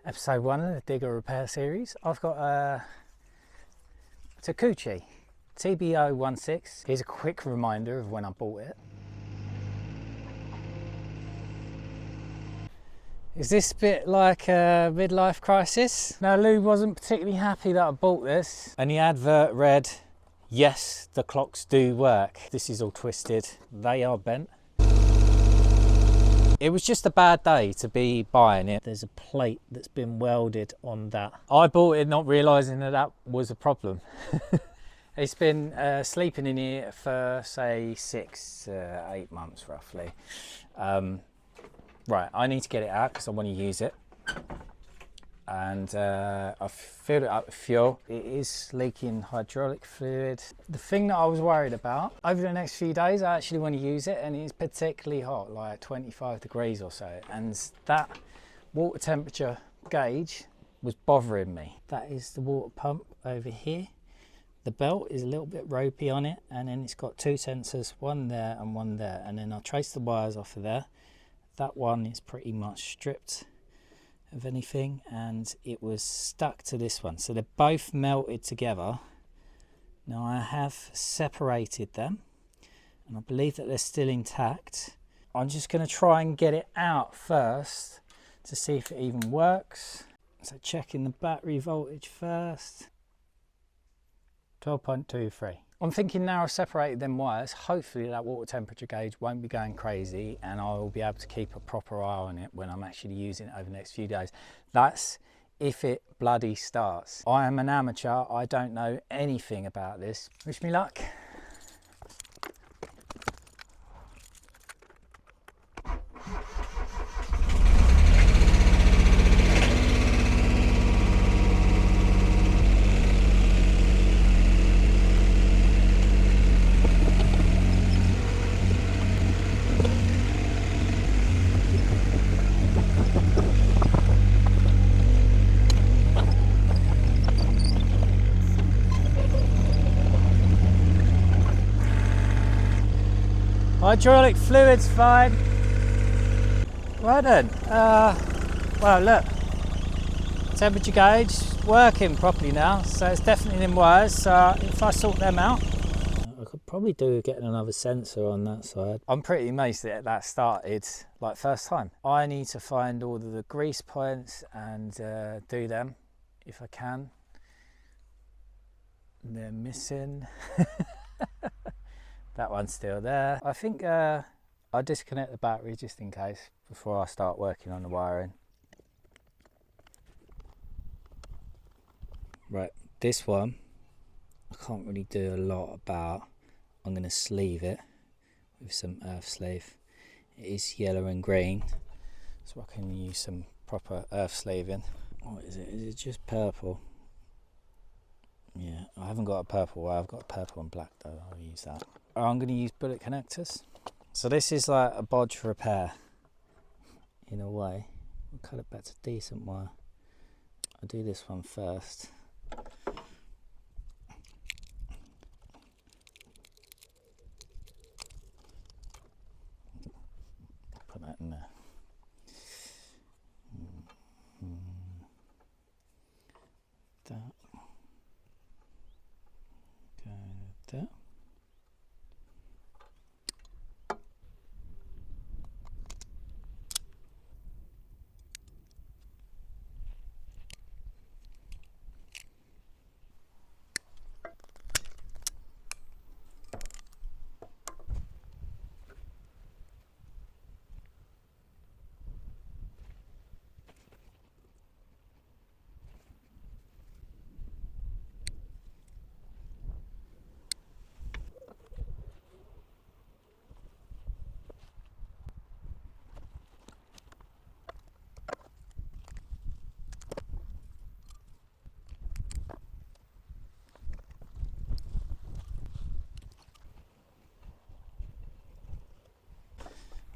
Episode 1 of the Digger Repair Series. I've got a Takeuchi TB016. Here's a quick reminder of when I bought it. Is this a bit like a midlife crisis? Now, Lou wasn't particularly happy that I bought this, and the advert read, "Yes, the clocks do work." This is all twisted. They are bent. It was just a bad day to be buying it. There's a plate that's been welded on that. I bought it not realising that that was a problem. It's been sleeping in here for say 6 to 8 months roughly. Right, I need to get it out because I want to use it. And I've filled it up with fuel. It is leaking hydraulic fluid. The thing that I was worried about, over the next few days I actually want to use it, and it's particularly hot, like 25 degrees or so, and that water temperature gauge was bothering me. That is the water pump over here. The belt is a little bit ropey on it, and then it's got 2 sensors, one there and one there, and then I'll trace the wires off of there. That one is pretty much stripped of anything, and it was stuck to this one, so they're both melted together. Now I have separated them, and I believe that they're still intact. I'm just going to try and get it out first to see if it even works. So checking the battery voltage first. 12.23. I'm thinking now I've separated them wires, hopefully that water temperature gauge won't be going crazy, and I will be able to keep a proper eye on it when I'm actually using it over the next few days. That's if it bloody starts. I am an amateur, I don't know anything about this. Wish me luck. Hydraulic fluid's fine. Right then, well look, temperature gauge working properly now, so it's definitely in wires, so if I sort them out. I could probably do getting another sensor on that side. I'm pretty amazed that that started like first time. I need to find all of the grease points and do them if I can. They're missing. That one's still there. I think I'll disconnect the battery just in case before I start working on the wiring. Right, this one I can't really do a lot about. I'm going to sleeve it with some earth sleeve. It is yellow and green, so I can use some proper earth sleeving. What is it? Is it just purple? Yeah, I haven't got a purple one. I've got a purple and black though. I'll use that. I'm going to use bullet connectors. So this is like a bodge repair in a way. I'll cut it back to decent wire. I'll do this one first. Put that in there. That. Go there.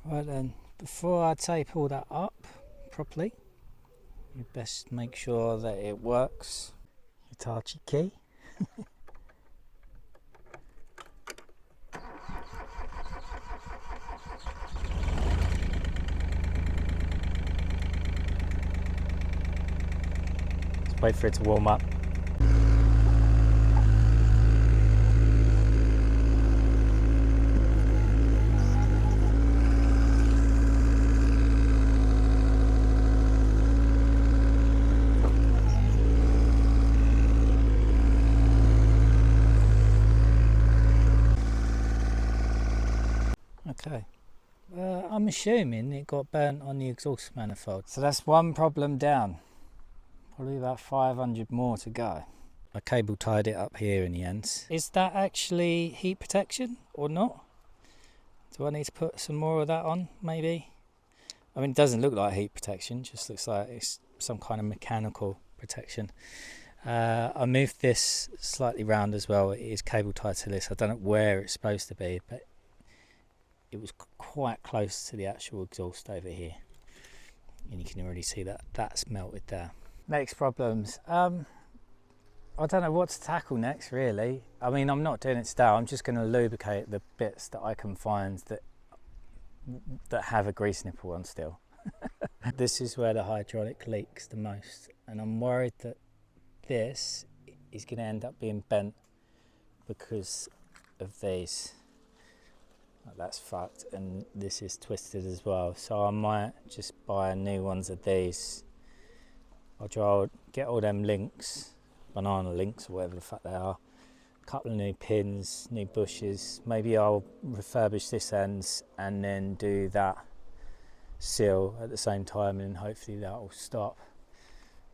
Right then, before I tape all that up properly, you best make sure that it works. Hitachi key. Wait for it to warm up. Okay, I'm assuming it got burnt on the exhaust manifold. So that's one problem down. Probably about 500 more to go. I cable tied it up here in the ends. Is that actually heat protection or not? Do I need to put some more of that on, maybe? I mean, it doesn't look like heat protection, it just looks like it's some kind of mechanical protection. I moved this slightly round as well. It is cable tied to this. I don't know where it's supposed to be, but it was quite close to the actual exhaust over here. And you can already see that that's melted there. Next problems. I don't know what to tackle next, really. I mean, I'm not doing it today. I'm just going to lubricate the bits that I can find that have a grease nipple on still. This is where the hydraulic leaks the most, and I'm worried that this is going to end up being bent because of these. That's fucked, and this is twisted as well, so I might just buy new ones of these. I'll try get all them links, banana links or whatever the fuck they are, a couple of new pins, new bushes. Maybe I'll refurbish this ends and then do that seal at the same time, and hopefully that will stop.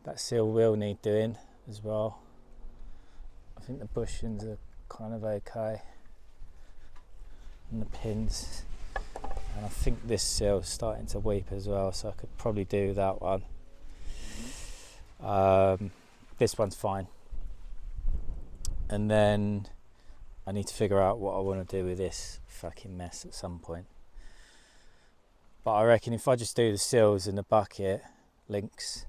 That seal will need doing as well. I think the bushings are kind of okay, and the pins, and I think this seal is starting to weep as well, so I could probably do that one. This one's fine, and then I need to figure out what I want to do with this fucking mess at some point. But I reckon if I just do the seals in the bucket links,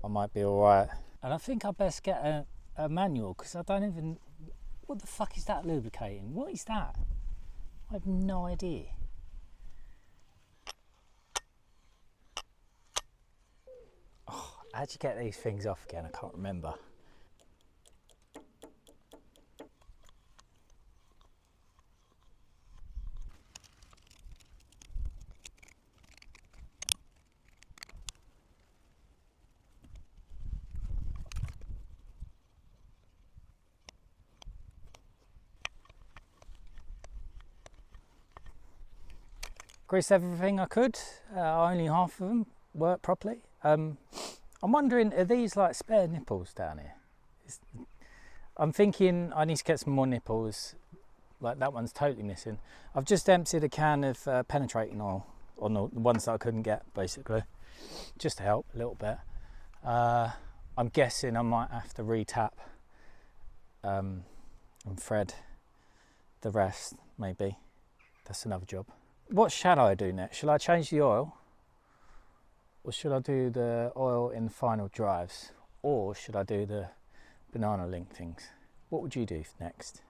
I might be alright. And I think I best get a manual, because I don't even... What the fuck is that lubricating? What is that? I have no idea. Oh, how'd you get these things off again? I can't remember. Greased everything I could, only half of them work properly. I'm wondering, are these like spare nipples down here? I'm thinking I need to get some more nipples, like that one's totally missing. I've just emptied a can of penetrating oil on the ones that I couldn't get, basically, just to help a little bit. I'm guessing I might have to re-tap and thread the rest, maybe. That's another job. What shall I do next? Shall I change the oil? Or should I do the oil in the final drives? Or should I do the banana link things? What would you do next?